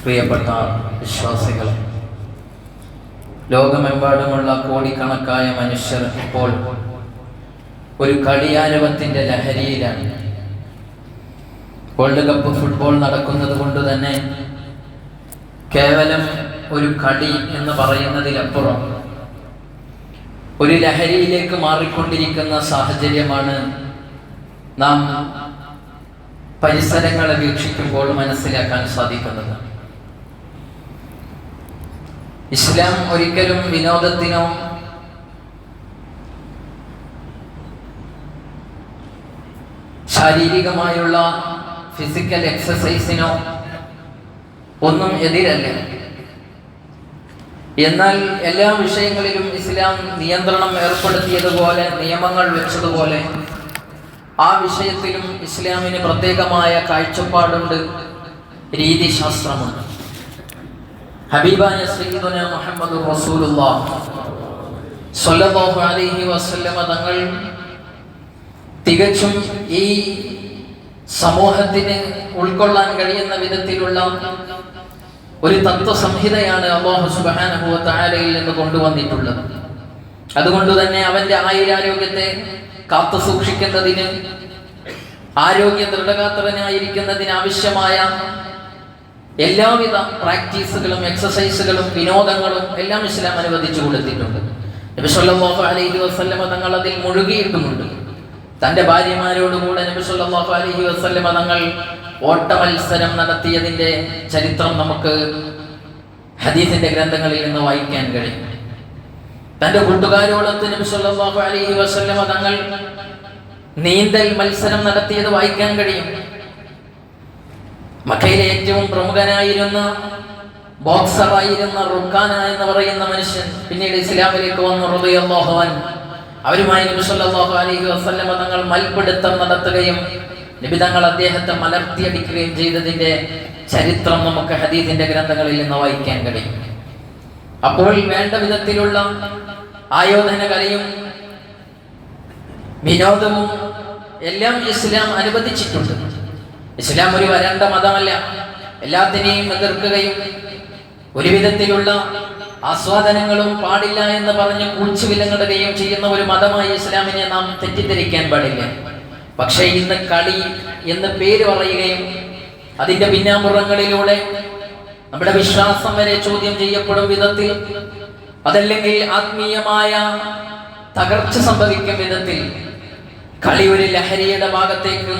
പ്രിയപ്പെട്ട വിശ്വാസികൾ, ലോകമെമ്പാടുമുള്ള കോടിക്കണക്കായ മനുഷ്യർ ഇപ്പോൾ ഒരു കളിയാരവത്തിൻ്റെ ലഹരിയിലാണ്. വേൾഡ് കപ്പ് ഫുട്ബോൾ നടക്കുന്നത് കൊണ്ട് തന്നെ കേവലം ഒരു കളി എന്ന് പറയുന്നതിലപ്പുറം ഒരു ലഹരിയിലേക്ക് മാറിക്കൊണ്ടിരിക്കുന്ന സാഹചര്യമാണ് നാം പരിസരങ്ങളെ വീക്ഷിക്കുമ്പോൾ മനസ്സിലാക്കാൻ സാധിക്കുന്നത്. ഇസ്ലാം ഒരിക്കലും വിനോദത്തിനോ ശാരീരികമായുള്ള ഫിസിക്കൽ എക്സസൈസിനോ ഒന്നും എതിരല്ല. എന്നാൽ എല്ലാ വിഷയങ്ങളിലും ഇസ്ലാം നിയന്ത്രണം ഏർപ്പെടുത്തിയതുപോലെ, നിയമങ്ങൾ വെച്ചതുപോലെ ആ വിഷയത്തിലും ഇസ്ലാമിന് പ്രത്യേകമായ കാഴ്ചപ്പാടുണ്ട്, രീതിശാസ്ത്രമുണ്ട്. ഹബീബായ സയ്യിദുനാ മുഹമ്മദ് റസൂലുള്ളാഹി സ്വല്ലല്ലാഹു അലൈഹി വസല്ലമ തങ്ങൾ തികച്ചും ഈ സമൂഹത്തിന് ഉൾക്കൊള്ളാൻ കഴിയുന്ന വിധത്തിലുള്ള ഒരു തത്വസംഹിതയാണ് അല്ലാഹു സുബ്ഹാനഹു വ തആലയിൽ നിന്ന് കൊണ്ടുവന്നിട്ടുള്ളത്. അതുകൊണ്ട് തന്നെ അവന്റെ ആയുരാരോഗ്യത്തെ കാത്തു സൂക്ഷിക്കുന്നതിന്, ആരോഗ്യ ദൃഢഗാത്രനായിരിക്കുന്നതിന് ആവശ്യമായ എല്ലാവിധ പ്രാക്ടീസുകളും എക്സസൈസുകളും വിനോദങ്ങളും എല്ലാം ഇസ്ലാം അനുവദിച്ചു കൊടുത്തിട്ടുണ്ട്. നബി സല്ലല്ലാഹു അലൈഹി വസല്ലമ തങ്ങൾ അതിൽ മുഴുകിയിട്ടുമുണ്ട്. തന്റെ ഭാര്യമാരോടുകൂടെ നബി സല്ലല്ലാഹു അലൈഹി വസല്ലമ തങ്ങൾ ഓട്ടമത്സരം നടത്തിയതിന്റെ ചരിത്രം നമുക്ക് ഹദീസിന്റെ ഗ്രന്ഥങ്ങളിൽ നിന്ന് വായിക്കാൻ കഴിയും. തന്റെ കൂട്ടുകാരോടൊത്ത് നബി സല്ലല്ലാഹു അലൈഹി വസല്ലമ തങ്ങൾ നീന്തൽ മത്സരം നടത്തിയത് വായിക്കാൻ കഴിയും. മക്കയിലെ ഏറ്റവും പ്രമുഖനായിരുന്ന ബോക്സറായിരുന്ന റുക്കാന എന്ന് പറയുന്ന മനുഷ്യൻ പിന്നീട് ഇസ്ലാമിലേക്ക് വന്നു റളിയല്ലാഹു അൻഹു. അവരുമായി നബി സല്ലല്ലാഹു അലൈഹി വസല്ലമ തങ്ങൾ മൽപിടുത്തം നടത്തുകയും നബി തങ്ങൾ അദ്ദേഹത്തെ മലർത്തിയടിക്കുകയും ചെയ്തതിന്റെ ചരിത്രം നമുക്ക് ഹദീസിന്റെ ഗ്രന്ഥങ്ങളിൽ നിന്ന് വായിക്കാൻ കഴിയും. അപ്പോൾ വേണ്ട വിധത്തിലുള്ള ആയോധന കലയും വിനോദവും എല്ലാം ഇസ്ലാം അനുവദിച്ചിട്ടുണ്ട്. ഇസ്ലാം ഒരു വരണ്ട മതമല്ല. എല്ലാത്തിനെയും എതിർക്കുകയും ഒരു വിധത്തിലുള്ള ആസ്വാദനങ്ങളും പാടില്ല എന്ന് പറഞ്ഞ് കൂച്ചുവിലങ്ങിടുകയും ചെയ്യുന്ന ഒരു മതമായി ഇസ്ലാമിനെ നാം തെറ്റിദ്ധരിക്കാൻ പാടില്ല. പക്ഷേ ഇന്ന് കളി എന്ന് പേര് പറയുകയും അതിന്റെ പിന്നാമ്പുറങ്ങളിലൂടെ നമ്മുടെ വിശ്വാസം വരെ ചോദ്യം ചെയ്യപ്പെടും വിധത്തിൽ, അതല്ലെങ്കിൽ ആത്മീയമായ തകർച്ച സംഭവിക്കും വിധത്തിൽ കളി ഒരു ലഹരിയുടെ ഭാഗത്തേക്ക്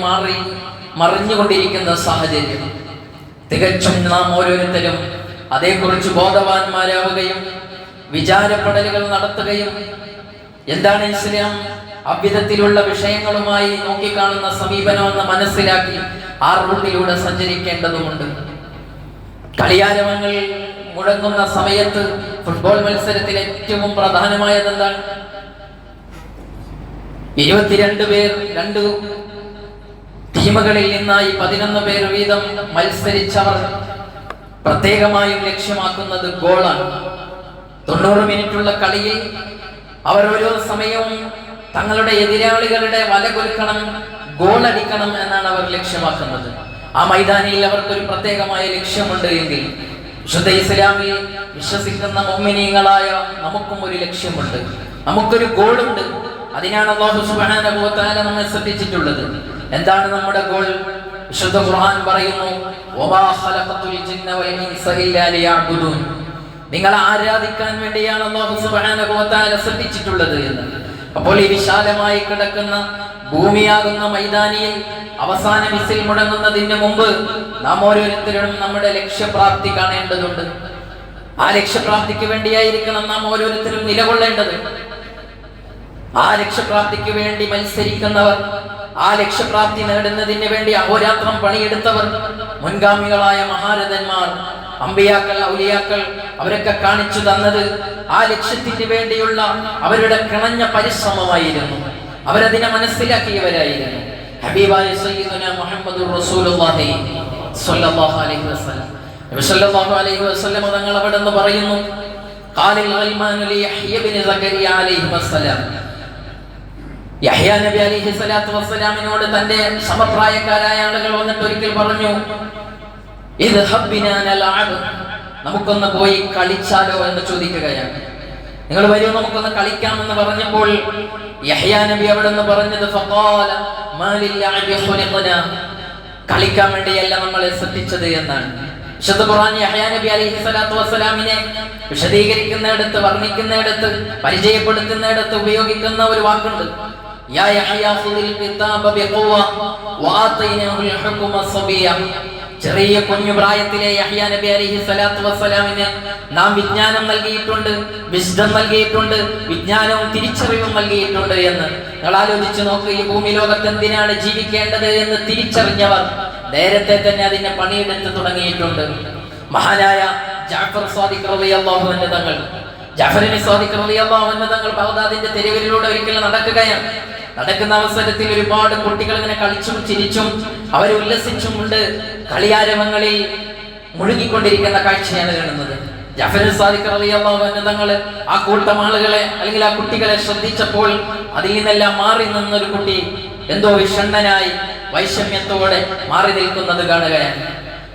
മറിഞ്ഞുകൊണ്ടിരിക്കുന്ന സാഹചര്യം. തികച്ചും നാം ഓരോരുത്തരും അതേക്കുറിച്ച് ബോധവാന്മാരാവുകയും വിചാരപ്പെടലുകൾ നടത്തുകയും എന്താണ് ഇസ്ലാം അവിധത്തിലുള്ള വിഷയങ്ങളുമായി നോക്കിക്കാണുന്ന സമീപനമെന്ന് മനസ്സിലാക്കി ആ റൂട്ടിലൂടെ സഞ്ചരിക്കേണ്ടതുണ്ട്. കളിയാരവങ്ങൾ മുഴങ്ങുന്ന സമയത്ത് ഫുട്ബോൾ മത്സരത്തിൽ ഏറ്റവും പ്രധാനമായത് എന്താണ്? 22 പേർ, 2 ടീമുകളിൽ നിന്നായി 11 പേർ വീതം മത്സരിച്ചവർ പ്രത്യേകമായും ലക്ഷ്യമാക്കുന്നത് ഗോളാണ്. 90 മിനിറ്റുള്ള കളിയിൽ അവർ ഓരോ സമയവും തങ്ങളുടെ എതിരാളികളുടെ വല കൊലുക്കണം, ഗോളടിക്കണം എന്നാണ് അവർ ലക്ഷ്യമാക്കുന്നത്. ആ മൈതാനിയിൽ അവർക്കൊരു പ്രത്യേകമായ ലക്ഷ്യമുണ്ട് എങ്കിൽ വിശുദ്ധ ഇസ്ലാമിൽ വിശ്വസിക്കുന്ന മുഅ്മിനീങ്ങളായ നമുക്കും ഒരു ലക്ഷ്യമുണ്ട്, നമുക്കൊരു ഗോളുണ്ട്. അതിനാണ് അല്ലാഹു സുബ്ഹാനഹു വ തആല നമ്മെ ശ്രദ്ധിച്ചിട്ടുള്ളത്. എന്താണ് നമ്മുടെ ഗോൾ? വിശുദ്ധ ഖുർആൻ പറയുന്നു, വമാ ഖലഖതുൽ ജിന്ന വൽ ഇൻസ ഇല്ലാ ലിയഅ്ബുദൂൻ. നിങ്ങളെ ആരാധിക്കാൻ വേണ്ടിയാണ് അല്ലാഹു സുബ്ഹാനഹു വ തആല സൃഷ്ടിച്ചിട്ടുള്ളത് എന്ന്. അപ്പോൾ ഈ വിശാലമായി കിടക്കുന്ന ഭൂമിയാകുന്ന മൈതാനിയിൽ അവസാന വിസിൽ മുടങ്ങുന്നതിന് മുമ്പ് നാം ഓരോരുത്തരും നമ്മുടെ ലക്ഷ്യപ്രാപ്തി കാണേണ്ടതുണ്ട്. ആ ലക്ഷ്യപ്രാപ്തിക്ക് വേണ്ടിയായിരിക്കണം നാം ഓരോരുത്തരും നിലകൊള്ളേണ്ടത്. ആ ലക്ഷ്യപ്രാപ്തിക്ക് വേണ്ടി മത്സരിക്കുന്നവർ, ആ ലക്ഷ്യപ്രാപ്തി നേടുന്നതിന് വേണ്ടി അഹോരാത്രം പണിയെടുത്തവർ, മുൻഗാമികളായ മഹാരഥന്മാർ, അമ്പിയാക്കൾ, ഔലിയാക്കൾ, അവരൊക്കെ കാണിച്ചു തന്നത് ആ ലക്ഷ്യത്തിന് വേണ്ടിയുള്ള അവരുടെ കിണഞ്ഞ പരിശ്രമമായിരുന്നു. അവരതിനെ മനസ്സിലാക്കിയവരായിരുന്നു. ഹബീബായ സയ്യിദുനാ മുഹമ്മദുർ റസൂലുള്ളാഹി സ്വല്ലല്ലാഹു അലൈഹി വസല്ലം നബി സ്വല്ലല്ലാഹു അലൈഹി വസല്ലം തങ്ങൾ അവിടെ നിന്ന് പറയുന്നു, ഖാലിൽ ഗൽമാനു ലി യഹ്യ ഇബ്നു സക്കരിയ അലൈഹി വസല്ലം. യഹ്യ നബി അലൈഹി സ്വലാത്തു വസ്സലാമിനോട് തന്റെ സമപ്രായക്കാരായ ആളുകൾ വന്നിട്ട് ഒരിക്കൽ പറഞ്ഞു, ഇദ്ഹബ് ബിനാ നൽഅബ്, നമുക്കൊന്ന് പോയി കളിച്ചാലോ എന്ന് ചോദിക്കുകയാണ്. നിങ്ങൾ വരൂ നമുക്കൊന്ന് കളിക്കാമെന്ന് പറഞ്ഞപ്പോൾ യഹ്യാ നബി അവിടെ നിന്ന് പറഞ്ഞത് ഫഖാല മാ ലിൽഅബി ഖുലിഖനാ, കളിക്കാൻ വേണ്ടിയല്ല നമ്മളെ സൃഷ്ടിച്ചത് എന്നാണ്. വിശുദ്ധ ഖുർആൻ യഹ്യാ നബി അലൈഹി സ്വലാത്തു വസ്സലാമിനെ വിശദീകരിക്കുന്നിടത്ത്, വർണ്ണിക്കുന്നിടത്ത്, പരിചയപ്പെടുത്തുന്നിടത്ത് ഉപയോഗിക്കുന്ന ഒരു വാക്കുണ്ട്. യാ യഹ്യാ ഖുദിൽ കിതാബ ബിഖുവ വആതൈനാഹുൽ ഹുക്മ സബിയ. ചെറിയ കുഞ്ഞു പ്രായത്തിലെ യഹ്യാ നബി അലൈഹി സ്വലാത്തു വസ്സലാമിന് നാം വിജ്ഞാനം നൽകിയിട്ടുണ്ട്, വിസ്ഡം നൽകിയിട്ടുണ്ട്, വിജ്ഞാനവും തിരിച്ചറിവും നൽകിയിട്ടുണ്ട് എന്ന്. നിങ്ങൾ ആലോചിച്ച് നോക്ക്, ഈ ഭൂമി ലോകത്ത് എന്തിനാണ് ജീവിക്കേണ്ടത് എന്ന് തിരിച്ചറിഞ്ഞവർ നേരത്തെ തന്നെ അതിനെ പണിയെടുത്ത് തുടങ്ങിയിട്ടുണ്ട്. മഹാനായ ജഅഫർ സ്വാദിഖ് റളിയല്ലാഹു അൻഹു തങ്ങൾ, ജഅഫറിന് സ്വാദിഖ് റളിയല്ലാഹു അൻഹു തങ്ങൾ ബഗ്ദാദിന്റെ തെരുവിലൂടെ ഒരിക്കൽ നടക്കുകയാണ്. നടക്കുന്ന അവസരത്തിൽ ഒരുപാട് കുട്ടികൾ ഇങ്ങനെ കളിച്ചും ചിരിച്ചും അവർ ഉല്ലസിച്ചുമുണ്ട് കളിയാരവങ്ങളിൽ മുഴുകിക്കൊണ്ടിരിക്കുന്ന കാഴ്ചയാണ് കാണുന്നത്. ജഅഫർ സ്വാദിഖ് റളിയല്ലാഹു അൻഹു തങ്ങൾ ആ കൂട്ടം ആളുകളെ അല്ലെങ്കിൽ ആ കുട്ടികളെ ശ്രദ്ധിച്ചപ്പോൾ അതിൽ നിന്നെല്ലാം മാറി നിന്നൊരു കുട്ടി എന്തോ വിഷണ്ണനായി വൈഷമ്യത്തോടെ മാറി നിൽക്കുന്നത് കാണുകയാണ്.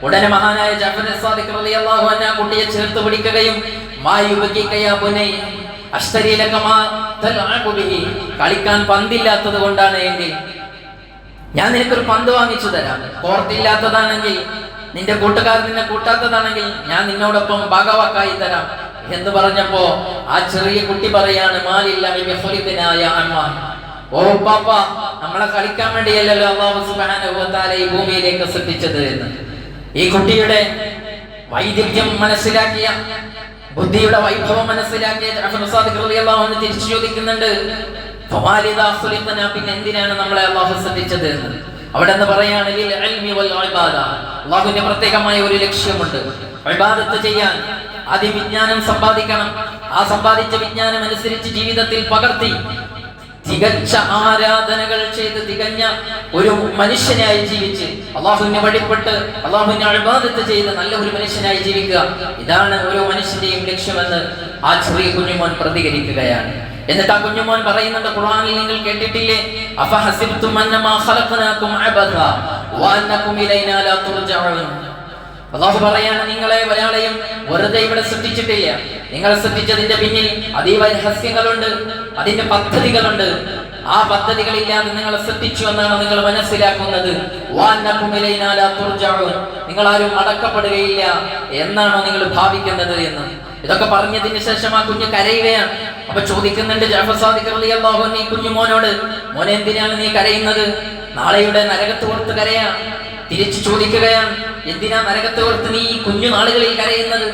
ഉടനെ മഹാനായ ജഅഫർ സ്വാദിഖ് റളിയല്ലാഹു അൻഹു ആ കുട്ടിയെ ചേർത്ത് പിടിക്കുകയും കളിക്കാൻ പന്തില്ലാത്തത് കൊണ്ടാണ് എങ്കിൽ ഞാൻ നിനക്കൊരു പന്ത് വാങ്ങിച്ചു തരാം, കോർത്തില്ലാത്തതാണെങ്കിൽ, നിന്റെ കൂട്ടുകാർ നിന്നെ കൂട്ടാത്തതാണെങ്കിൽ ഞാൻ നിന്നോടൊപ്പം ഭാഗവാക്കായി തരാം എന്ന് പറഞ്ഞപ്പോ ആ ചെറിയ കുട്ടി പറയാണ്, ഓ പാപ്പ, നമ്മളെ കളിക്കാൻ വേണ്ടിയല്ലല്ലോ അല്ലാഹു സുബ്ഹാനഹു വ തആല ഈ ഭൂമിയിലേക്ക് സൃഷ്ടിച്ചത് എന്ന്. ഈ കുട്ടിയുടെ വൈദഗ്ധ്യം മനസ്സിലാക്കിയ, ബുദ്ധിയുടെ വൈഭവം മനസ്സിലാക്കിയ ജഅഫർ സ്വാദിഖ് റളിയല്ലാഹു അൻഹു തിരിച്ചു ചോദിക്കുന്നുണ്ട്, പിന്നെ എന്തിനാണ് നമ്മളെ അല്ലാഹു സൃഷ്ടിച്ചത് എന്ന്. അവിടെ നിന്ന് പറയാണ്, ലിൽ ഇൽമി വൽ ഇബാദ, അല്ലാഹുവിന്റെ പ്രത്യേകമായ ഒരു ലക്ഷ്യമുണ്ട്. ഇബാദത്ത് ചെയ്യാൻ ആദ്യം വിജ്ഞാനം സമ്പാദിക്കണം. ആ സമ്പാദിച്ച വിജ്ഞാനം അനുസരിച്ച് ജീവിതത്തിൽ പകർത്തി തികച്ച ആരാധനകൾ ചെയ്ത് തികഞ്ഞ ഒരു മനുഷ്യനായി ജീവിച്ച് അല്ലാഹുവിനെ വഴിപ്പെട്ട് അല്ലാഹുവിനെ ഇബാദത്ത് ചെയ്ത് നല്ല ഒരു മനുഷ്യനായി ജീവിക്കുക, ഇതാണ് ഓരോ മനുഷ്യന്റെയും ലക്ഷ്യമെന്ന് ആ ചെറിയ കുഞ്ഞുമോൻ പ്രതികരിക്കുകയാണ്. എന്നിട്ട് ആ കുഞ്ഞുമോൻ പറയുന്നുണ്ട്, ഖുർആനിൽ നിങ്ങൾ കേട്ടിട്ടില്ലേ, അഫഹസിബ്തും അന്നമാ ഖലഖനാകും അബഥ വഅന്നകും ഇലൈനാ ലാ തുർജഊൻ. അല്ലാഹു പറയാണ്, നിങ്ങളെ ഒരാളെയും വെറുതെ ഇവിടെ സൃഷ്ടിച്ചിട്ടില്ല. നിങ്ങളെ സൃഷ്ടിച്ചതിന്റെ പിന്നിൽ അതീവ രഹസ്യങ്ങളുണ്ട്, അതിന്റെ പദ്ധതികളുണ്ട്. ആ പദ്ധതികളില്ലാതെ നിങ്ങളെ സൃഷ്ടിച്ചു എന്നാണ് നിങ്ങൾ മനസ്സിലാക്കുന്നത്. നിങ്ങൾ ആരും അടക്കപ്പെടുകയില്ല എന്നാണോ നിങ്ങൾ ഭാവിക്കുന്നത് എന്ന്. ഇതൊക്കെ പറഞ്ഞതിന് ശേഷം ആ കുഞ്ഞ് കരയുകയാണ്. അപ്പൊ ചോദിക്കുന്നുണ്ട് ജഅഫർ സ്വാദിഖ് റളിയല്ലാഹു അൻഹു ഈ കുഞ്ഞുമോനോട്, മോനെ എന്തിനാണ് നീ കരയുന്നത്? നാളെയുടെ നരകത്ത് ഓർത്ത് കരയാണ്. തിരിച്ചു ചോദിക്കുകയാണ്, എന്തിനാ നരകത്തെ ഓർത്ത് നീ ഈ കുഞ്ഞു നാളുകളിൽ കരയുന്നത്?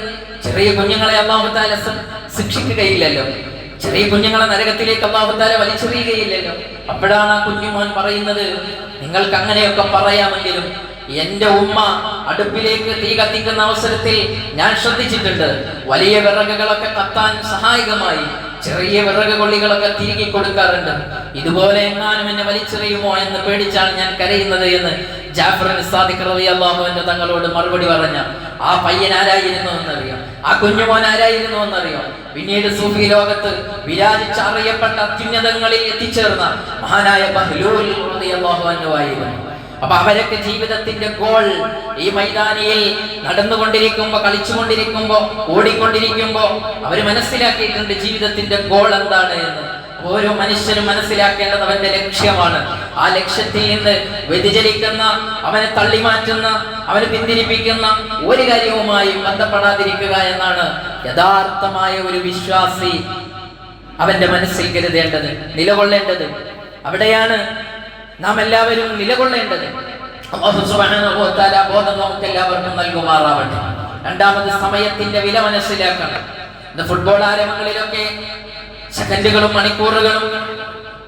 ചെറിയ കുഞ്ഞുങ്ങളെ അല്ലാഹു തആല ശിക്ഷിക്കുകയില്ലല്ലോ, ചെറിയ കുഞ്ഞുങ്ങളെ നരകത്തിലേക്ക് അല്ലാഹു തആല വലിച്ചെറിയുകയില്ലല്ലോ. അപ്പോഴാണ് ആ കുഞ്ഞുമോൻ പറയുന്നത്, നിങ്ങൾക്ക് അങ്ങനെയൊക്കെ പറയാമെങ്കിലും എന്റെ ഉമ്മ അടുപ്പിലേക്ക് തീ കത്തിക്കുന്ന അവസരത്തിൽ ഞാൻ ശ്രദ്ധിച്ചിട്ടുണ്ട്, വലിയ വിറകുകളൊക്കെ കത്താൻ സഹായകമായി ചെറിയ വിറക് കൊള്ളികളൊക്കെ തിരികെ കൊടുക്കാറുണ്ട്. ഇതുപോലെ എങ്ങാനും എന്നെ വലിച്ചെറിയുമോ എന്ന് പേടിച്ചാണ് ഞാൻ കരയുന്നത് എന്ന് ജഅഫർ സ്വാദിഖ് റളിയല്ലാഹു അൻഹു തങ്ങളോട് മറുപടി പറഞ്ഞ ആ പയ്യൻ ആരായിരുന്നു എന്നറിയാം, ആ കുഞ്ഞുമോൻ ആരായിരുന്നു എന്നറിയാം. പിന്നീട് സൂഫി ലോകത്ത് വിരാജിച്ചറിയപ്പെട്ട അത്യുന്നതങ്ങളിൽ എത്തിച്ചേർന്ന മഹാനായ ബഹ്ലൂൽ റളിയല്ലാഹു അൻഹു ആയിരുന്നു. അപ്പൊ അവരൊക്കെ ജീവിതത്തിന്റെ ഗോൾ ഈ മൈതാനിയിൽ നടന്നുകൊണ്ടിരിക്കുമ്പോ, കളിച്ചുകൊണ്ടിരിക്കുമ്പോ, ഓടിക്കൊണ്ടിരിക്കുമ്പോ അവര് മനസ്സിലാക്കിയിട്ടുണ്ട് ജീവിതത്തിന്റെ ഗോൾ എന്താണ് എന്ന്. ഓരോ മനുഷ്യനും മനസ്സിലാക്കേണ്ടത് അവന്റെ ലക്ഷ്യമാണ്. ആ ലക്ഷ്യത്തിൽ നിന്ന് വ്യതിചലിക്കുന്ന, അവനെ തള്ളിമാറ്റുന്ന, അവനെ പിന്തിരിപ്പിക്കുന്ന ഒരു കാര്യവുമായും ബന്ധപ്പെടാതിരിക്കുക എന്നാണ് യഥാർത്ഥമായ ഒരു വിശ്വാസി അവന്റെ മനസ്സിൽ കരുതേണ്ടത്, നിലകൊള്ളേണ്ടത്. അവിടെയാണ് നാം എല്ലാവരും നിലകൊള്ളേണ്ടത്. അല്ലാഹു സുബ്ഹാനഹു വ തആല ബോധം നമുക്ക് എല്ലാവർക്കും നൽകുമാറാവട്ടെ. രണ്ടാമത് സമയത്തിന്റെ വില മനസ്സിലാക്കണം. ഇന്ന് ഫുട്ബോൾ ആരവങ്ങളിലൊക്കെ സെക്കൻഡുകളും മണിക്കൂറുകളും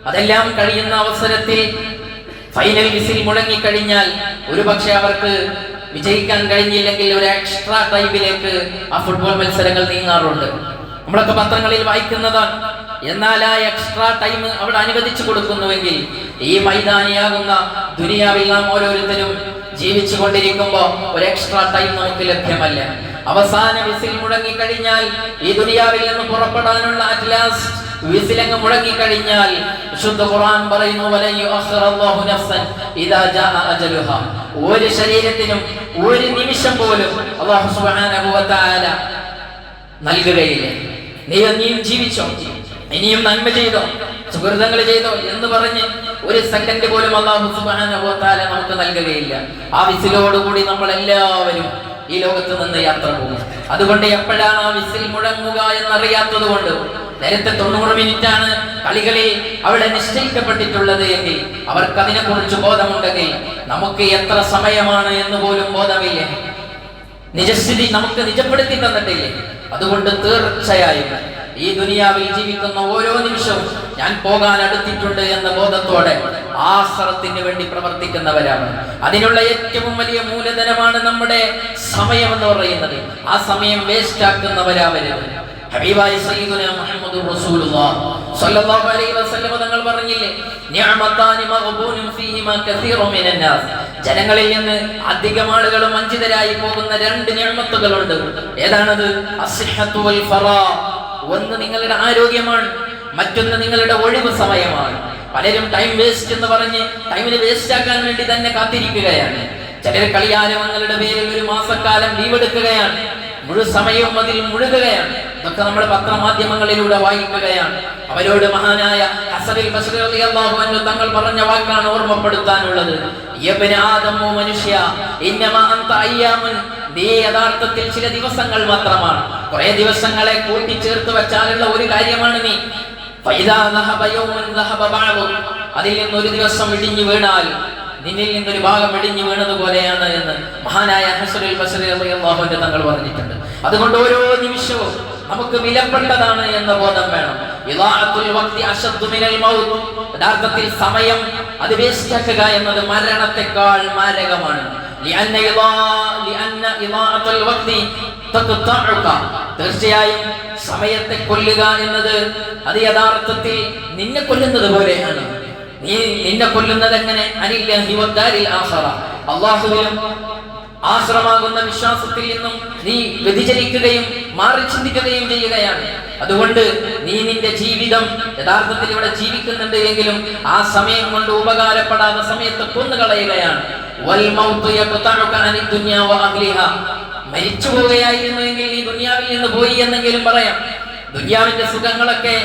അതെല്ലാം കഴിയുന്ന അവസരത്തിൽ ഫൈനൽ വിസിൽ മുഴങ്ങിക്കഴിഞ്ഞാൽ ഒരുപക്ഷെ അവർക്ക് വിജയിക്കാൻ കഴിഞ്ഞില്ലെങ്കിൽ ഒരു എക്സ്ട്രാ ടൈമിലേക്ക് ആ ഫുട്ബോൾ മത്സരങ്ങൾ നീങ്ങാറുണ്ട്. നമ്മളൊക്കെ പത്രങ്ങളിൽ വായിക്കുന്നതാണ്. എന്നാൽ ആ എക്സ്ട്രാ ടൈം അവിടെ അനുവദിച്ചു കൊടുക്കുന്നുവെങ്കിൽ ഈ മൈതാനിയാകുന്ന ദുനിയാവിൽ നാം ഓരോരുത്തരും ജീവിച്ചു കൊണ്ടിരിക്കുമ്പോൾ ഒരു എക്സ്ട്രാ ടൈം നമുക്ക് ലഭ്യമല്ല. അവസാന വിസിൽ മുഴങ്ങിക്കഴിഞ്ഞാൽ ഈ ദുനിയാവിൽ നിന്ന് പുറപ്പെടാനുള്ള അറ്റ്ലാസ് വിസിലങ്ങ് മുഴങ്ങിക്കഴിഞ്ഞാൽ വിശുദ്ധ ഖുർആൻ പറയുന്നു വലൻ യുഅഖിറല്ലാഹു നഫ്സൻ ഇദാ ജാഅ അജലുഹാ. ഒരു ശരീരത്തിനും ഒരു നിമിഷം പോലും അല്ലാഹു സുബ്ഹാനഹു വ തആല നൽകുകയില്ല. നീയും ജീവിച്ചോ, ഇനിയും നന്മ ചെയ്തോ, സുഹൃതങ്ങൾ ചെയ്തോ എന്ന് പറഞ്ഞ് ഒരു സെക്കൻഡ് പോലും അല്ലാഹു സുബ്ഹാനഹു വ തആല നമുക്ക് നൽകുകയില്ല. ആ വിസിലോടുകൂടി നമ്മൾ എല്ലാവരും ഈ ലോകത്ത് നിന്ന് യാത്ര പോകും. അതുകൊണ്ട് എപ്പോഴാണ് ആ വിസിൽ മുഴങ്ങുക എന്നറിയാത്തത് കൊണ്ട് നേരത്തെ 90 മിനിറ്റാണ് കളികളിൽ അവിടെ നിശ്ചയിക്കപ്പെട്ടിട്ടുള്ളത് എങ്കിൽ അവർക്കതിനെ കുറിച്ച് ബോധമുണ്ടെങ്കിൽ നമുക്ക് എത്ര സമയമാണ് എന്ന് പോലും ബോധമില്ല. നിജസ്ഥിതി നമുക്ക് നിജപ്പെടുത്തി തന്നിട്ടില്ലേ? അതുകൊണ്ട് തീർച്ചയായും ഈ ദുനിയാവിൽ ജീവിക്കുന്ന ഓരോ നിമിഷവും ഞാൻ പോകാൻ അടുത്തിട്ടുണ്ട് എന്ന ബോധത്തോടെ ആഖിറത്തിന് വേണ്ടി പ്രവർത്തിക്കുന്നവരാണ്. അതിനുള്ള ഏറ്റവും വലിയ മൂലധനമാണ് നമ്മുടെ സമയം എന്ന് പറയുന്നത്. ആ സമയം വേസ്റ്റ് ആക്കുന്നവരാവരുത്. ഹബീബായ സയ്യിദുനാ മുഹമ്മദുർ റസൂലുള്ളാഹി സ്വല്ലല്ലാഹു അലൈഹി വസല്ലം തങ്ങൾ പറഞ്ഞില്ലേ, നിഅമതാനി മഗ്ബൂനും ഫീഹിമാ കസീറുൻ മിനന്നാസ്. ജനങ്ങളിൽ നിന്ന് അധികം ആളുകളും വഞ്ചിതരായി പോകുന്ന രണ്ട് നിഅമത്തുകളുണ്ട്. ഏതാണത്? അസ്സിഹ്ഹത്തു വൽ ഫറാ. ഒന്ന് നിങ്ങളുടെ ആരോഗ്യമാണ്, മറ്റൊന്ന് നിങ്ങളുടെ ഒഴിവ് സമയമാണ്. പലരും ടൈം വേസ്റ്റ് എന്ന് പറഞ്ഞ് ടൈമിന് വേസ്റ്റ് ആക്കാൻ വേണ്ടി തന്നെ കാത്തിരിക്കുകയാണ്. ചിലർ കളിയാരവങ്ങളുടെ പേരിൽ ഒരു മാസക്കാലം ലീവ് എടുക്കുകയാണ്, മുഴു സമയവും അതിൽ മുഴുകുകയാണ്. ഇതൊക്കെ നമ്മൾ പത്രമാധ്യമങ്ങളിലൂടെ വായിക്കുകയാണ്. അവരോട് മഹാനായ ഹസനുൽ ബസ്രി റളിയല്ലാഹു അൻഹു തങ്ങൾ പറഞ്ഞ വാക്കാണ് ഓർമ്മപ്പെടുത്താനുള്ളത്. യബ്ന ആദം, മനുഷ്യ, ഇന്നമാ അൻത അയ്യാമുൻ. നീ യഥാർത്ഥത്തിൽ ചില ദിവസങ്ങൾ മാത്രമാണ്. കുറെ ദിവസങ്ങളെ കൂട്ടിച്ചേർത്ത് വെച്ചാലുള്ള ഒരു കാര്യമാണ് നീ. ഫൈദാ ദഹബ യൗമുൻ ദഹബ ബഅദു. അതിൽ നിന്ന് ഒരു ദിവസം ഇടിഞ്ഞു വീണാൽ നിന്നിൽ നിന്നൊരു ഭാഗം ഇടിഞ്ഞു വീണതുപോലെയാണ് എന്ന് മഹാനായ ഹസനുൽ ബസ്രി റളിയല്ലാഹു അൻഹു തങ്ങൾ പറഞ്ഞിട്ടുണ്ട്. അതുകൊണ്ട് ഓരോ നിമിഷവും നമുക്ക് വിലപ്പെട്ടതാണ് എന്ന ബോധം വേണം. ഇളാഅത്തുൽ വഖ്തി അശദ്ദു മിനൽ മൗത്ത്. യഥാർത്ഥത്തിൽ സമയം അത് വേസ്റ്റാക്കുക എന്നത് മരണത്തെക്കാൾ മാരകമാണ്. തീർച്ചയായും സമയത്തെ കൊല്ലുക എന്നത് അത് യഥാർത്ഥത്തിൽ നിന്നെ കൊല്ലുന്നത് പോലെയാണ്. നീ നിന്നെ കൊല്ലുന്നത് എങ്ങനെ? അനില്ലാഹി വദ്ദാരിൽ ആഖിറ. അല്ലാഹുവിലും ആശ്രമാകുന്ന വിശ്വാസത്തിൽ നിന്നും നീ വ്യതിചലിക്കുകയും മാറി ചിന്തിക്കുകയും ചെയ്യുകയാണ്. അതുകൊണ്ട് നീ നിന്റെ ജീവിതം യഥാർത്ഥത്തിൽ ഇവിടെ ജീവിക്കുന്നുണ്ട് എങ്കിലും ആ സമയം കൊണ്ട് ഉപകാരപ്പെടാത്ത സമയത്ത് കൊന്നുകളയുകയാണ്. മരിച്ചു പോവുകയായിരുന്നുവെങ്കിൽ ഈ ദുനിയാവിൽ നിന്ന് പോയി എന്നെങ്കിലും പറയാം. ദുനിയാവിന്റെ സുഖങ്ങളൊക്കെ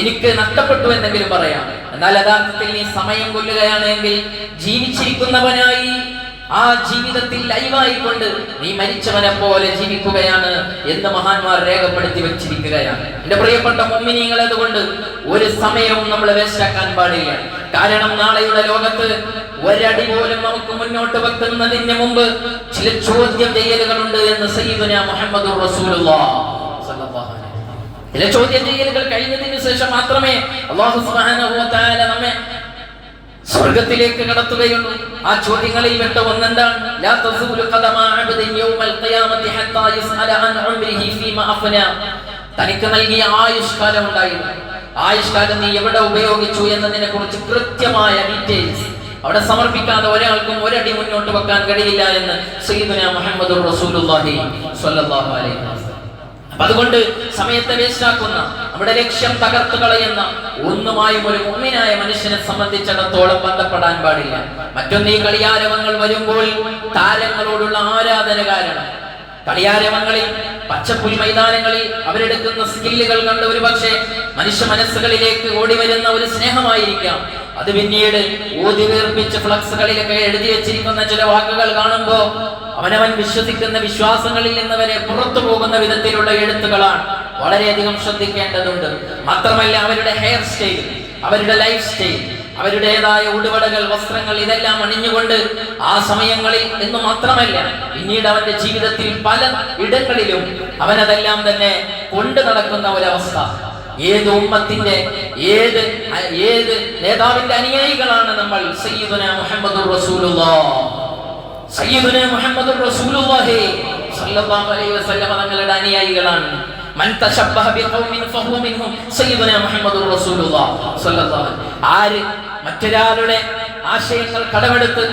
എനിക്ക് നഷ്ടപ്പെട്ടു എന്നെങ്കിലും പറയാം. എന്നാൽ യഥാർത്ഥത്തിൽ നീ സമയം കൊല്ലുകയാണെങ്കിൽ ജീവിച്ചിരിക്കുന്നവനായി ആ ജീവിതത്തിൽ ലൈവായിക്കൊണ്ട് നീ മരിച്ചവനെ പോലെ ജീവിക്കുകയാണ് എന്ന് മഹാന്മാർ രേഖപ്പെടുത്തി വെച്ചിരിക്കുകയാണ്. എന്റെ പ്രിയപ്പെട്ട മുഅ്മിനീങ്ങൾ, അതുകൊണ്ട് ഒരു സമയവും നമ്മൾ വേസ്റ്റാക്കാൻ പാടില്ല. കാരണം നാളെയുടെ ലോകത്ത് ഒരടി പോലും നമുക്ക് മുന്നോട്ട് വെക്കുന്നതിന് മുമ്പ് ചില ചോദ്യം ചെയ്യലുകളുണ്ട് എന്ന് സയ്യിദുനാ മുഹമ്മദുർ റസൂലുള്ളാഹി സ്വല്ലല്ലാഹു അലൈഹി വസല്ലം. ചില ചോദ്യം ചെയ്യലുകൾ കഴിഞ്ഞതിന് ശേഷം മാത്രമേ അല്ലാഹു സുബ്ഹാനഹു വ തആല നമ്മെ സ്വർഗ്ഗത്തിലേക്ക് കടത്തുകയുള്ളൂ. ആ ചോദ്യങ്ങളിൽ പെട്ട ഒന്നെന്താണ്? ലാ തസൂലു ഖദമ അബ്ദിൻ യൗമൽ ഖിയാമത്തി ഹത്താ യസ്അല അൻ ഉംരിഹി ഫീമാ അഫ്നാ. തനിക്ക് നൽകിയ ആയുഷ്കാലം ഉണ്ടായിരുന്നു, ആയുഷ്കാലം നീ എവിടെ ഉപയോഗിച്ചു എന്നതിനെ കുറിച്ച് കൃത്യമായ ഡീറ്റെയിൽസ് അവിടെ സമർപ്പിക്കാതെ ഒരാൾക്കും ഒരടി മുന്നോട്ട് വെക്കാൻ കഴിയില്ല എന്ന് സയ്യിദുനാ മുഹമ്മദുർ റസൂലുള്ളാഹി സ്വല്ലല്ലാഹു അലൈഹി വസല്ലം. അതുകൊണ്ട് സമയത്തെ വേസ്റ്റാക്കുന്ന, നമ്മുടെ ലക്ഷ്യം തകർത്തു കളയുന്ന ഒന്നുമായും ഒരു മുഅ്മിനായ മനുഷ്യനെ സംബന്ധിച്ചിടത്തോളം ബന്ധപ്പെടാൻ പാടില്ല. മറ്റൊന്ന്, ഈ കളിയാരവങ്ങൾ വരുമ്പോൾ താരങ്ങളോടുള്ള ആരാധന കാരണം കളിയാരവങ്ങളിൽ, പച്ചപ്പുൽ മൈതാനങ്ങളിൽ അവരെടുക്കുന്ന സ്കില്ലുകൾ കണ്ട് ഒരു പക്ഷേ മനുഷ്യ മനസ്സുകളിലേക്ക് ഓടി വരുന്ന ഒരു സ്നേഹമായിരിക്കാം. അത് പിന്നീട് ഊതി വീർപ്പിച്ച് ഫ്ലക്സുകളിലൊക്കെ എഴുതി വെച്ചിരിക്കുന്ന ചില വാക്കുകൾ കാണുമ്പോൾ അവനവൻ വിശ്വസിക്കുന്ന വിശ്വാസങ്ങളിൽ നിന്ന് വരെ പുറത്തു പോകുന്ന വിധത്തിലുള്ള എഴുത്തുകളാണ്. വളരെയധികം ശ്രദ്ധിക്കേണ്ടതുണ്ട്. മാത്രമല്ല, അവരുടെ ഹെയർ സ്റ്റൈൽ, അവരുടെ ലൈഫ് സ്റ്റൈൽ, അവരുടേതായ ഉടുവടകൾ, വസ്ത്രങ്ങൾ ഇതെല്ലാം അണിഞ്ഞുകൊണ്ട് ആ സമയങ്ങളിൽ എന്ന് മാത്രമല്ല പിന്നീട് അവന്റെ ജീവിതത്തിൽ പല ഇടങ്ങളിലും അവനതെല്ലാം തന്നെ കൊണ്ടു നടക്കുന്ന ഒരവസ്ഥ. ഏത് ഉമ്മത്തിന്റെ ഏത് നേതാവിന്റെ അനുയായികളാണ് നമ്മൾ? സയ്യിദുനാ മുഹമ്മദുർ റസൂലുള്ളാഹി സ്വല്ലല്ലാഹു അലൈഹി വസല്ലം തങ്ങളുടെ അനുയായികളാണ്. മൻ തശബ്ബഹ ബിഖൗമിൻ ഫഹുവ മിൻഹും സയ്യിദുനാ മുഹമ്മദുർ റസൂലുള്ളാഹി സ്വല്ലല്ലാഹു അലൈഹി വസല്ലം. ആര് മറ്റൊരാളുടെ ആശയങ്ങൾ കടമെടുത്ത്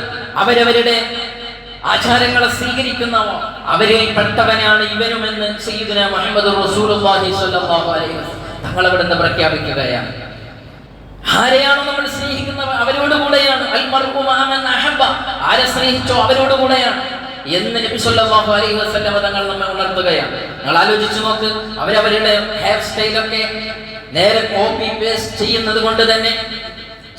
അവരവരുടെ ആചാരങ്ങളെ സ്വീകരിക്കുന്നവ അവരിൽ പെട്ടവനാണ് ഇവനുമെന്ന് സയ്യിദുനാ മുഹമ്മദുർ റസൂലുള്ളാഹി സ്വല്ലല്ലാഹു അലൈഹി വസല്ലം. തങ്ങൾ അവിടുന്ന് പ്രഖ്യാപിക്കുകയാണ്. ആരെയാണോ നമ്മൾ സ്നേഹിക്കുന്നത് അവരോട് കൂടെയാണ്. ആരെ സ്നേഹിച്ചോ അവരോട് കൂടെയാണ് എന്ന് നബി സല്ലല്ലാഹു അലൈഹി വസല്ലം തങ്ങൾ നമ്മെ ഉണർത്തുകയാണ്. നിങ്ങൾ ആലോചിച്ചു നോക്ക്, അവരവരുടെ ഹെയർ സ്റ്റൈലൊക്കെ നേരെ കോപ്പി പേസ്റ്റ് ചെയ്യുന്നത് കൊണ്ട് തന്നെ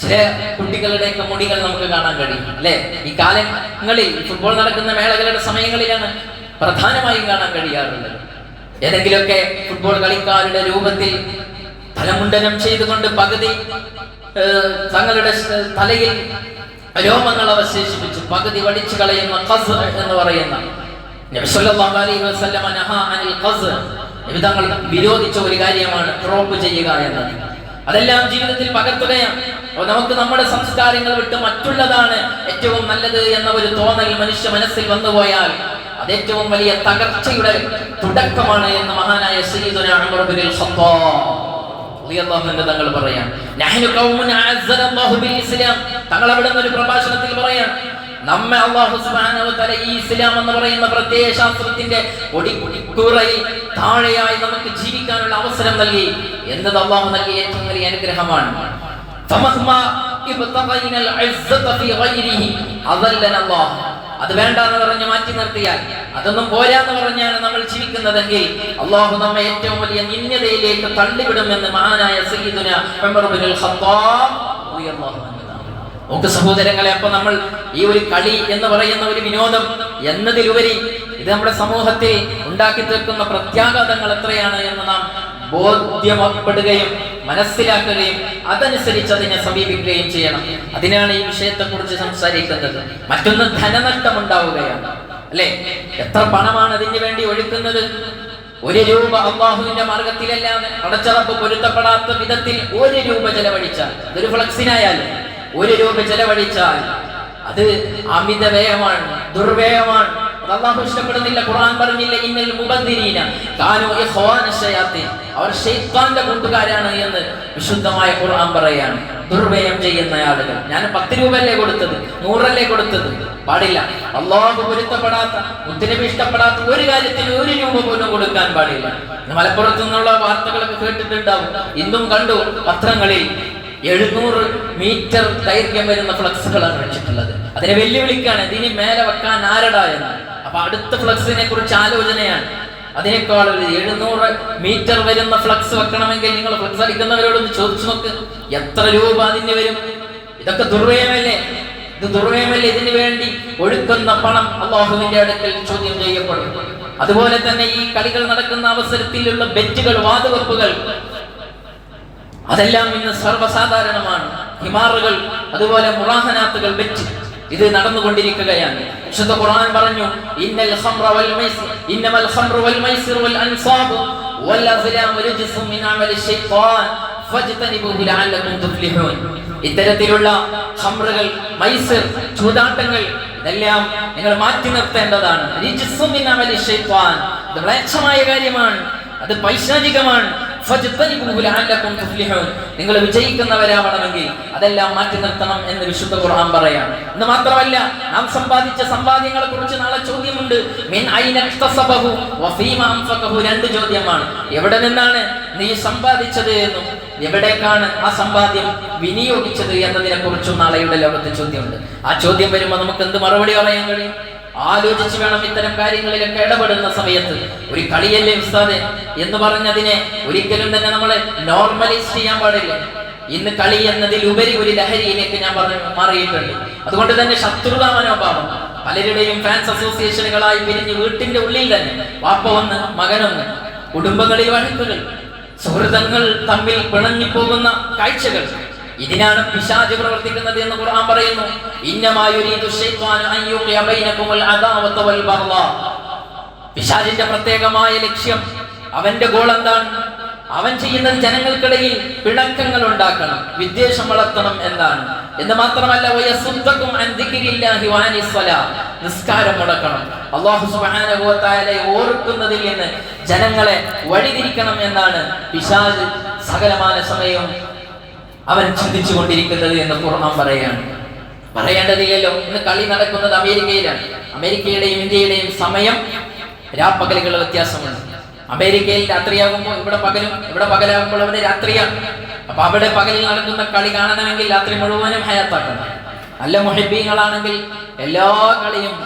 ചില കുട്ടികളുടെയൊക്കെ മുടികൾ നമുക്ക് കാണാൻ കഴിയും അല്ലെ. ഈ കാലങ്ങളിൽ ഫുട്ബോൾ നടക്കുന്ന മേളകളുടെ സമയങ്ങളിലാണ് പ്രധാനമായും കാണാൻ കഴിയാറുള്ളത്. ഏതെങ്കിലുമൊക്കെ ഫുട്ബോൾ കളിക്കാരുടെ രൂപത്തിൽ തലമുണ്ടനം ചെയ്തുകൊണ്ട് പകുതി തങ്ങളുടെ തലയിൽ രോമങ്ങൾ അവശേഷിപ്പിച്ചു പകുതി വടിച്ചു കളയുന്ന ഖസ് എന്ന് പറയുന്ന നബി സല്ലല്ലാഹു അലൈഹി വസല്ലം നഹാ അനിൽ ഖസ്, നബി തങ്ങൾ വിരോധിച്ച ഒരു കാര്യമാണ് ക്രോപ്പ് ചെയ്യുക എന്നത്. അതെല്ലാം ജീവിതത്തിൽ പകർത്തുകയാണ്. അപ്പോൾ നമുക്ക് നമ്മുടെ സംസ്കാരങ്ങൾ വിട്ട് മറ്റുള്ളതാണ് ഏറ്റവും നല്ലത് എന്ന ഒരു തോന്നൽ മനുഷ്യ മനസ്സിൽ വന്നുപോയാൽ അത് ഏറ്റവും വലിയ തകർച്ചയുടെ തുടക്കമാണ് എന്ന് മഹാനായ സയ്യിദുനാ ഉമർ ഇബ്നുൽ ഖത്താബ് റളിയല്ലാഹു അൻഹു തങ്ങൾ പറയാൻ. നഹ്നു ഖൗമുൻ അഅസ്സനല്ലാഹു ബിൽ ഇസ്ലാം, തങ്ങൾ അവിടെ ഒരു പ്രഭാഷണത്തിൽ പറയാൻ, നമ്മെ അല്ലാഹു സുബ്ഹാനഹു വ തആല ഈ ഇസ്ലാം എന്ന് പറയുന്ന പ്രത്യയശാസ്ത്രത്തിന്റെ കൊടിക്കുറയിൽ താഴെയായി നമുക്ക് ജീവിക്കാനുള്ള അവസരം നൽകി എന്നത് അല്ലാഹു നൽകിയ ഏറ്റവും വലിയ അനുഗ്രഹമാണ്. അത് വേണ്ടെന്ന് പറഞ്ഞ് മാറ്റി നിർത്തിയാൽ, അതൊന്നും പോരാന്ന് പറഞ്ഞാണ് നമ്മൾ ജീവിക്കുന്നതെങ്കിൽ അള്ളാഹു നമ്മെ ഏറ്റവും വലിയ നിന്ദ്യതയിലേക്ക് തള്ളിവിടുമെന്ന് മഹാനായ സയ്യിദുനാ ഉമർ ഇബ്നുൽ ഖത്താബ് റളിയല്ലാഹു അൻഹു. നമുക്ക് സഹോദരങ്ങളെ, അപ്പൊ നമ്മൾ ഈ ഒരു കളി എന്ന് പറയുന്ന ഒരു വിനോദം എന്നതിലുപരി ഇത് നമ്മുടെ സമൂഹത്തിൽ ഉണ്ടാക്കി തീർക്കുന്ന പ്രത്യാഘാതങ്ങൾ എത്രയാണ് എന്ന് നാം ബോധ്യപ്പെടുകയും മനസ്സിലാക്കുകയും അതനുസരിച്ച് അതിനെ സമീപിക്കുകയും ചെയ്യണം. അതിനാണ് ഈ വിഷയത്തെ കുറിച്ച് സംസാരിക്കുന്നത്. മറ്റൊന്ന് ധനനഷ്ടം ഉണ്ടാവുകയാണ് അല്ലെ. എത്ര പണമാണ് അതിന് വേണ്ടി ഒഴുക്കുന്നത്? 1 രൂപ അള്ളാഹുവിന്റെ മാർഗത്തിലല്ലാതെ പടച്ചറപ്പ് പൊരുത്തപ്പെടാത്ത വിധത്തിൽ 1 രൂപ ചെലവഴിച്ചാൽ, അതൊരു ഫ്ലക്സിനായാലും 1 രൂപ ചെലവഴിച്ചാൽ അത് അമിത വ്യയമാണ്, ദുർവ്യയമാണ്. അല്ലാഹു ഇഷ്ടപ്പെടുന്നില്ല. ഖുർആൻ പറഞ്ഞില്ല ഇന്നൽ മുബദ്ദിരീന കാനൂ ഇഖ്വാന ശയാത്തീൻ, അവർ ശൈത്താന്റെ കൂട്ടുകാരാണ് എന്ന് വിശുദ്ധമായ ഖുർആൻ പറയാണ്. ദുർവ്യയം ചെയ്യുന്ന ആളുകൾ, ഞാൻ 10 രൂപയല്ലേ കൊടുത്തത്, 100 അല്ലേ കൊടുത്തത്, പാടില്ല. അല്ലാഹു പൊരുത്തപ്പെടാത്ത, മുത്തനബി ഇഷ്ടപ്പെടാത്ത ഒരു കാര്യത്തിന് 1 രൂപ പോലും കൊടുക്കാൻ പാടില്ല. മലപ്പുറത്തു നിന്നുള്ള വാർത്തകളൊക്കെ കേട്ടിട്ടുണ്ടാവും, ഇന്നും കണ്ടു പത്രങ്ങളിൽ 700 മീറ്റർ ദൈർഘ്യം വരുന്ന ഫ്ലക്സുകളാണ് വെച്ചിട്ടുള്ളത്. അതിനെ വെല്ലുവിളിക്കാണ്, ഇതിന് മേലെ വെക്കാൻ ആരടാ എന്ന്. അപ്പൊ അടുത്ത ഫ്ലക്സിനെ കുറിച്ച് ആലോചനയാണ്. അതിനേക്കാൾ 700 മീറ്റർ വരുന്ന ഫ്ലക്സ് വെക്കണമെങ്കിൽ നിങ്ങൾ ഫ്ലക്സ് അടിക്കുന്നവരോടൊന്ന് ചോദിച്ചു നോക്ക്, എത്ര രൂപ അതിന് വരും? ഇതൊക്കെ ദുർവ്യയമല്ലേ? ഇത് ദുർവ്യയമല്ലേ? ഇതിനു വേണ്ടി ഒഴുക്കുന്ന പണം അള്ളാഹുവിന്റെ അടുക്കൽ ചോദ്യം ചെയ്യപ്പെടും. അതുപോലെ തന്നെ ഈ കളികൾ നടക്കുന്ന അവസരത്തിലുള്ള ബെറ്റുകൾ, വാതുവെപ്പുകൾ, അതെല്ലാം ഇന്ന് സർവ്വസാധാരണമാണ്. ഹിമാറുകൾ, അതുപോലെ മുറാഹനാത്തുകൾ, ബെറ്റ്, ഇത് നടന്നുകൊണ്ടിരിക്കുകയാണ്. വിശുദ്ധ ഖുർആൻ പറഞ്ഞു, ഇന്നൽ ഖംറ വൽ മൈസിർ ഇന്നമൽ ഖംറു വൽ മൈസിർ വൽ അൻസാബു വൽ അസ്ലാമു റിജ്സും മിൻ അമലി ശൈത്താൻ ഫജ്തനിബൂഹു ലഅല്ലകും തുഫ്ലിഹൂൻ. ഇത്തരത്തിലുള്ള ഖംറുകൾ, മൈസിർ, ചൂതാട്ടങ്ങൾ ഇതെല്ലാം നിങ്ങൾ മാറ്റി നിർത്തേണ്ടതാണ്. റിജ്സും മിൻ അമലി ശൈത്താൻ, ഇത് മ്ലേച്ഛമായ കാര്യമാണ്, അത് പൈശാചികമാണ്. നിങ്ങൾ വിജയിക്കുന്നവരാവണമെങ്കിൽ അതെല്ലാം മാറ്റി നിർത്തണം എന്ന് വിശുദ്ധ ഖുർആൻ പറയാണ്. എന്ന് മാത്രമല്ല, നാം സമ്പാദിച്ച സമ്പാദ്യങ്ങളെ കുറിച്ച് നാളെ ചോദ്യമുണ്ട്. മിൻ ഐന ഇക്തസബഹു വഫീമ അൻഫഖഹു, 2 ചോദ്യമാണ്. എവിടെ നിന്നാണ് നീ സമ്പാദിച്ചത് എന്നും എവിടേക്കാണ് ആ സമ്പാദ്യം വിനിയോഗിച്ചത് എന്നതിനെ കുറിച്ചും നാളെയുടെ ലോകത്ത് ചോദ്യമുണ്ട്. ആ ചോദ്യം വരുമ്പോൾ നമുക്ക് എന്ത് മറുപടി പറയാൻ കഴിയും? ആലോചിച്ച് വേണം ഇത്തരം കാര്യങ്ങളിലൊക്കെ ഇടപെടുന്ന സമയത്ത്. ഒരു കളിയല്ലേ ഉസ്താദെ എന്ന് പറഞ്ഞതിനെ ഒരിക്കലും തന്നെ നമ്മളെ നോർമലൈസ് ചെയ്യാൻ പാടില്ല. ഇന്ന് കളി എന്നതിലുപരി ഒരു ലഹരിയിലേക്ക് ഞാൻ മാറിയിട്ടുണ്ട്. അതുകൊണ്ട് തന്നെ ശത്രുതാ മനോഭാവം, പലരുടെയും ഫാൻസ് അസോസിയേഷനുകളായി പിരിഞ്ഞ് വീട്ടിന്റെ ഉള്ളിൽ തന്നെ വാപ്പ ഒന്ന് മകനൊന്ന്, കുടുംബങ്ങളിൽ വഴക്കുകൾ, സുഹൃത്തുക്കൾ തമ്മിൽ പിണങ്ങിപ്പോകുന്ന കാഴ്ചകൾ, ഇതിനാണ് പിശാച് പ്രവർത്തിക്കുന്നത് എന്ന് ഖുർആൻ പറയുന്നു. ഇന്നമാ യുരീദു ശൈത്വാനു അൻ യുഖിയ ബൈനകുമുൽ അദാവത വൽ ബഗ്ളാ. പിശാചിന്റെ പ്രത്യേകമായ ലക്ഷ്യം, അവന്റെ ഗോൾ എന്താണ്? അവൻ ചെയ്യുന്നത് ജനങ്ങൾക്കിടയിൽ പിണക്കങ്ങൾ ഉണ്ടാക്കണം, വിദ്വേഷം വളർത്തണം എന്നാണ്. എന്ന് മാത്രമല്ല, വയസുദ്ദകും അൻ ദിക്രില്ലാഹി വഅനിസ് സ്വലാ, നിസ്കാരം മുടക്കണം, അല്ലാഹു സുബ്ഹാനഹു വ തആലയെ ഓർക്കുന്നതിൽ നിന്ന് ജനങ്ങളെ വഴിതിരിക്കണം എന്നാണ് പിശാച് സകലമാന സമയവും അവൻ ചിന്തിച്ചു കൊണ്ടിരിക്കുന്നത് എന്ന് ഖുർആൻ പറയാണ്. പറയേണ്ടതില്ലല്ലോ, ഇന്ന് കളി നടക്കുന്നത് അമേരിക്കയിലാണ്. അമേരിക്കയുടെയും ഇന്ത്യയുടെയും സമയം രാപ്പകലുകൾ വ്യത്യാസമുണ്ട്. അമേരിക്കയിൽ രാത്രിയാകുമ്പോൾ ഇവിടെ പകലും, ഇവിടെ പകലാകുമ്പോൾ അവിടെ രാത്രിയാണ്. അപ്പൊ അവിടെ പകലിൽ നടക്കുന്ന കളി കാണണമെങ്കിൽ രാത്രി മുഴുവനും ഹയാത്താക്കണം. നല്ല മുഹിബ്ബീങ്ങളാണെങ്കിൽ എല്ലാ കളിയും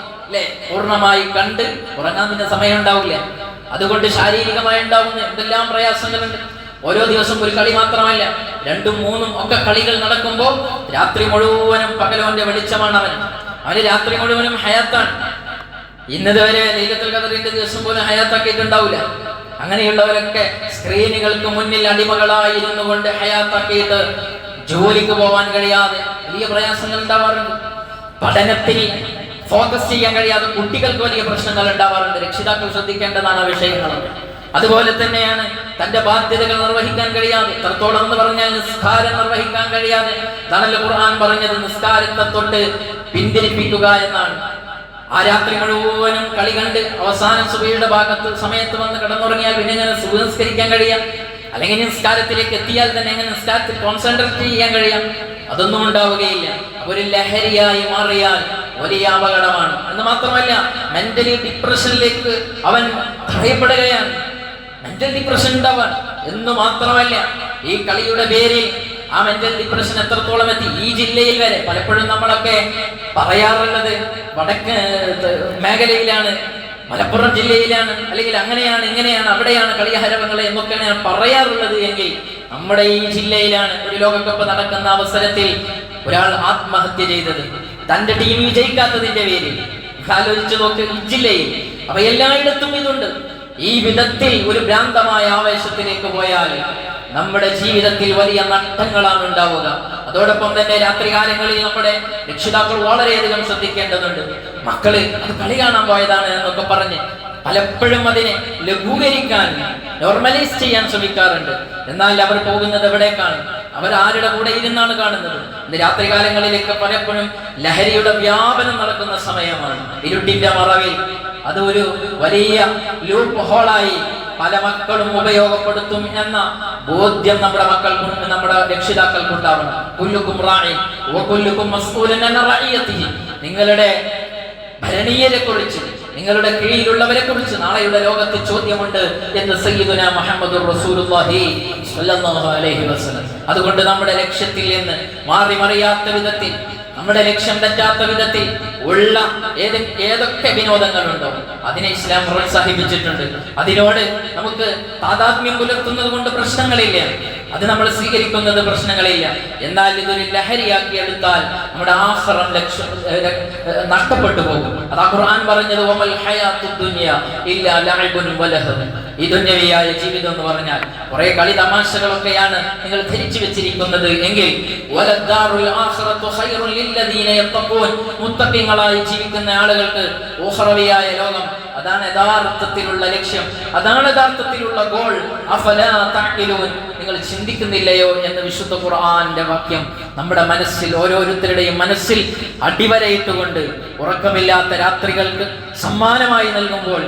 പൂർണ്ണമായി കണ്ട് ഉറങ്ങാൻ പിന്നെ സമയം ഉണ്ടാവില്ല. അതുകൊണ്ട് ശാരീരികമായി ഉണ്ടാവുന്ന എന്തെല്ലാം പ്രയാസങ്ങളുണ്ട്. ഓരോ ദിവസം ഒരു കളി മാത്രമല്ല, 2ഉം 3ഉം ഒക്കെ കളികൾ നടക്കുമ്പോൾ രാത്രി മുഴുവനും പകലോന്റെ വെളിച്ചമാണ് അവന് രാത്രി മുഴുവനും ഹയാത്താണ്. ഇന്നതുവരെ ലൈലത്തുൽ ഖദറിന്റെ ദിവസം പോലും ഹയാത്താക്കിയിട്ടുണ്ടാവില്ല. അങ്ങനെയുള്ളവരൊക്കെ സ്ക്രീനുകൾക്ക് മുന്നിൽ അടിമകളായിരുന്നു കൊണ്ട് ഹയാത്താക്കിയിട്ട് ജോലിക്ക് പോവാൻ കഴിയാതെ വലിയ പ്രയാസങ്ങൾ ഉണ്ടാവാറുണ്ട്. പഠനത്തിൽ ഫോക്കസ് ചെയ്യാൻ കഴിയാതെ കുട്ടികൾക്ക് വലിയ പ്രശ്നങ്ങൾ ഉണ്ടാവാറുണ്ട്. രക്ഷിതാക്കൾ ശ്രദ്ധിക്കേണ്ടതാണ് ആ വിഷയങ്ങൾ. അതുപോലെ തന്നെയാണ് തന്റെ ബാധ്യതകൾ നിർവഹിക്കാൻ കഴിയാതെ, എത്രത്തോളം എന്ന് പറഞ്ഞാൽ നിസ്കാരം നിർവഹിക്കാൻ കഴിയാതെ. അതാണല്ലോ ഖുർആൻ പറഞ്ഞത്, നിസ്കാരത്തെ തൊട്ട് പിന്തിരിപ്പിക്കുക എന്നാണ്. ആ രാത്രി മുഴുവനും കളി കണ്ട് അവസാനം സുബഹിയുടെ സമയത്ത് വന്ന് കിടന്നുറങ്ങിയാൽ പിന്നെ എങ്ങനെ സുബഹി നിസ്കരിക്കാൻ കഴിയാം? അല്ലെങ്കിൽ നിസ്കാരത്തിലേക്ക് എത്തിയാൽ തന്നെ എങ്ങനെ നിസ്കാരത്തിൽ കോൺസെൻട്രേറ്റ് ചെയ്യാൻ കഴിയാം? അതൊന്നും ഉണ്ടാവുകയില്ല. ഒരു ലഹരിയായി മാറിയാൽ വലിയ അപകടമാണ്. എന്ന് മാത്രമല്ല, മെന്റലി ഡിപ്രഷനിലേക്ക് അവൻ തടയപ്പെടുകയാണ്. മെന്റൽ ഡിപ്രഷൻ ഉണ്ടാവാൻ എന്ന് മാത്രമല്ല, ഈ കളിയുടെ പേരിൽ ആ മെന്റൽ ഡിപ്രഷൻ എത്രത്തോളം എത്തി ഈ ജില്ലയിൽ വരെ. പലപ്പോഴും നമ്മളൊക്കെ പറയാറുള്ളത് വടക്ക് മേഖലയിലാണ്, മലപ്പുറം ജില്ലയിലാണ്, അല്ലെങ്കിൽ അങ്ങനെയാണ് ഇങ്ങനെയാണ് അവിടെയാണ് കളിഹരവങ്ങൾ എന്നൊക്കെയാണ് പറയാറുള്ളത്. എങ്കിൽ നമ്മുടെ ഈ ജില്ലയിലാണ് ഒരു ലോകകപ്പ് നടക്കുന്ന അവസരത്തിൽ ഒരാൾ ആത്മഹത്യ ചെയ്തത്, തന്റെ ടീം വിജയിക്കാത്തതിന്റെ പേരിൽ. ആലോചിച്ചു നോക്ക് ഈ ജില്ലയിൽ. അപ്പൊ എല്ലായിടത്തും ഇതുണ്ട്. ഈ വിധത്തിൽ ഒരു ഭ്രാന്തമായ ആവേശത്തിലേക്ക് പോയാൽ നമ്മുടെ ജീവിതത്തിൽ വലിയ നഷ്ടങ്ങളാണ് ഉണ്ടാവുക. അതോടൊപ്പം തന്നെ രാത്രികാലങ്ങളിൽ നമ്മുടെ രക്ഷിതാക്കൾ വളരെയധികം ശ്രദ്ധിക്കേണ്ടതുണ്ട്. മക്കള് അത് കളി കാണാൻ പോയതാണ് എന്നൊക്കെ പറഞ്ഞ് പലപ്പോഴും അതിനെ ലഘൂകരിക്കാൻ, നോർമലൈസ് ചെയ്യാൻ ശ്രമിക്കാറുണ്ട്. എന്നാൽ അവർ പോകുന്നത് എവിടേക്കാണ്? അവർ ആരുടെ കൂടെ ഇരുന്നാണ് കാണുന്നത്? ഇന്ന് രാത്രികാലങ്ങളിലേക്ക് പലപ്പോഴും ലഹരിയുടെ വ്യാപനം നടക്കുന്ന സമയമാണ്. ഇരുട്ടിന്റെ മറവിൽ അത് ഒരു വലിയ ലൂപ്പ് ഹോളായി പല മക്കളും ഉപയോഗപ്പെടുത്തും എന്ന ബോധ്യം നമ്മുടെ മക്കൾക്കുണ്ട്, നമ്മുടെ രക്ഷിതാക്കൾക്കുണ്ടാവണം. കുല്ലുക്കും റാഇൻ വകുല്ലുക്കും മസ്ഊലുൻ അൻ റഅയതിഹി. നിങ്ങളുടെ ഭരണീയരെ കുറിച്ച്, നിങ്ങളുടെ കീഴിലുള്ളവരെ കുറിച്ച് നാളെയുടെ ലോകത്ത് ചോദ്യമുണ്ട് എന്ന് സയ്യിദുനാ മുഹമ്മദുർ റസൂലുള്ളാഹി സ്വല്ലല്ലാഹു അലൈഹി വസല്ലം. അതുകൊണ്ട് നമ്മുടെ ലക്ഷ്യത്തിൽ നിന്ന് മാറി മറിയാത്ത വിധത്തിൽ, നമ്മുടെ ലക്ഷ്യം തെറ്റാത്ത വിധത്തിൽ ഉള്ള ഏതൊക്കെ വിനോദങ്ങളുണ്ടോ അതിനെ ഇസ്ലാം പ്രോത്സാഹിപ്പിച്ചിട്ടുണ്ട്. അതിനോട് നമുക്ക് താദാത്മ്യം പുലർത്തുന്നത് കൊണ്ട് പ്രശ്നങ്ങളില്ല, അത് നമ്മൾ സ്വീകരിക്കുന്നത് പ്രശ്നങ്ങളില്ല. എന്നാൽ ഇതൊരു ലഹരിയാക്കി എടുത്താൽ നമ്മുടെ ആഖിറം ലക്ഷ്യം നഷ്ടപ്പെട്ടു പോകും. അതാ ഖുർആൻ പറഞ്ഞത്, വമൽ ഹയാത്തുദ് ദുനിയ ഇല്ലാ ലഅബുൻ വലഹവ്. ഈ ദുന്യവിയായ ജീവിതം എന്ന് പറഞ്ഞാൽ കുറെ കളി തമാശകളൊക്കെയാണ് നിങ്ങൾ ധരിച്ചു വെച്ചിരിക്കുന്നത് എങ്കിൽ വലദ്ദാറുൽ ആഖിറത്തു ഖൈറുൻ ലില്ലദീന യത്തഖൂൻ. മുത്തഖീങ്ങളായി ജീവിക്കുന്ന ആളുകൾക്ക് ഉഖറവിയായ ലോകം, അതാണ് യഥാർത്ഥത്തിലുള്ള ലക്ഷ്യം, അതാണ് യഥാർത്ഥത്തിലുള്ള ഗോൾ. അഫലാ തഅഖിലൂൻ. നിങ്ങൾ ചിന്തിക്കുന്നില്ലയോ എന്ന് വിശുദ്ധ ഖുർആന്റെ വാക്യം നമ്മുടെ മനസ്സിൽ, ഓരോരുത്തരുടെയും മനസ്സിൽ അടിവരയിട്ടുകൊണ്ട് ഉറക്കമില്ലാത്ത രാത്രികൾക്ക് സമ്മാനമായി നൽകുമ്പോൾ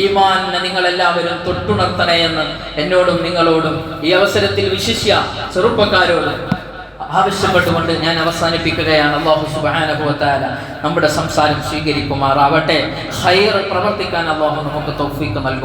ഈമാനിനെ നിങ്ങൾ എല്ലാവരും തൊട്ടുണർത്തണേ എന്ന് എന്നോടും നിങ്ങളോടും ഈ അവസരത്തിൽ വിശിഷ്യ ചെറുപ്പക്കാരോട് ആവശ്യപ്പെട്ടുകൊണ്ട് ഞാൻ അവസാനിപ്പിക്കുകയാണ്. അല്ലാഹു സുബ്ഹാനഹു വ തആല നമ്മുടെ സംസാരം സ്വീകരിക്കുമാറാവട്ടെ. ഖൈർ പ്രവർത്തിക്കാൻ അല്ലാഹു നമുക്ക് തൗഫീഖ് നൽകും.